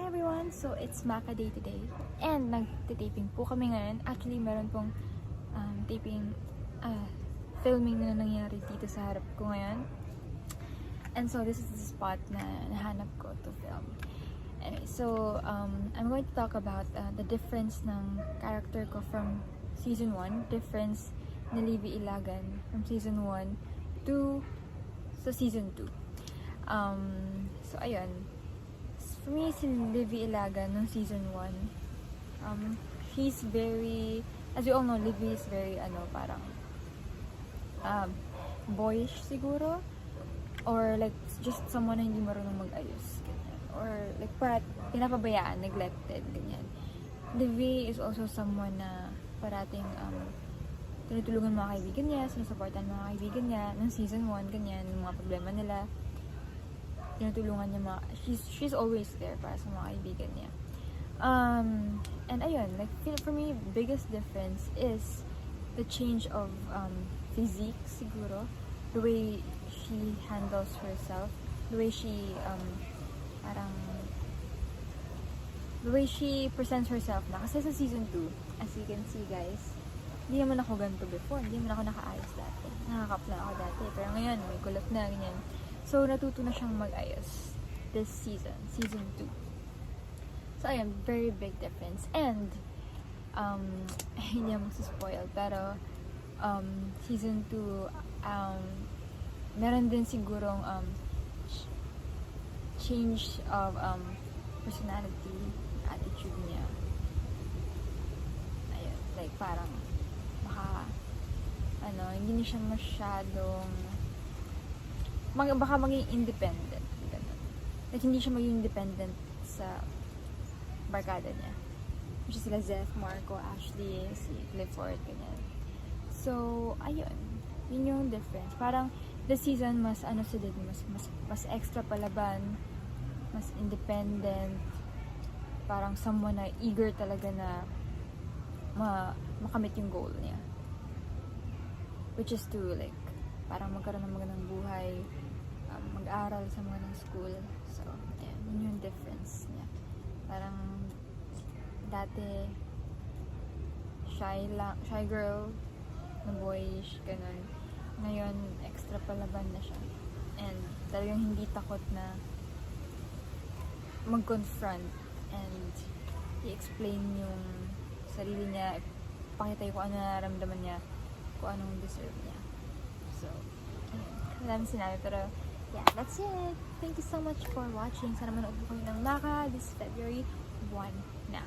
everyone! So, it's Maka Day today. And nagtitaping po kami ngayon. Actually, meron pong filming na nangyari dito sa harap ko ngayon. And so, this is the spot na nahanap ko to film. Anyway, so, I'm going to talk about the difference ng character ko from Season 1. Difference ni Livy Ilagan from Season 1 to sa Season 2. So, ayun. For me, si Livy Ilagan nung Season 1, she's very, as you all know, Livy is very, parang, boyish siguro, or like, just someone na hindi marunong mag-ayos, ganyan. Or like, pinapabayaan, neglected, ganyan. Livy is also someone na parating, tinutulungan mga kaibigan niya, sinusuportan mga kaibigan niya, ng Season 1, ganyan, yung mga problema nila, tinutulungan niya she's always there para sa mga kaibigan niya. And ayun, like, for me, biggest difference is the change of physique siguro, the way she handles herself, the way she the way she presents herself na. Kasi sa Season 2, as you can see guys, hindi naman ako ganito before, hindi naman ako nakaayos dati, nakakap na ako dati, pero ngayon may kulot na, ganyan. So, natuto na siyang mag-ayos this season, Season 2. So, ayun, very big difference. And, hindi ako magsuspoil, pero, Season 2, meron din sigurong, change of, personality, attitude niya. Ayun, like, parang, hindi niya siya masyadong, baka maging independent. Ganun. Like, hindi siya maging independent sa barkada niya. Which is sila Zeph, Marco, Ashley, si Clifford, ganyan. So, ayun. Yun yung difference. Parang, this season, mas mas extra palaban, mas independent, parang someone na eager talaga na makamit yung goal niya. Which is to, like, parang magkaroon ng magandang buhay, mag-aral sa magandang school. So, ayan, yun yung difference niya. Parang, dati, shy girl, na boyish, ganun. Ngayon, extra palaban na siya. And, talagang hindi takot na mag-confront and i-explain yung sarili niya, pakita yung kung ano nararamdaman niya, kung anong deserve niya. So, alam sinabi, pero yeah, that's it. Thank you so much for watching. Sana manood po kayo ng Maka this February 1 na.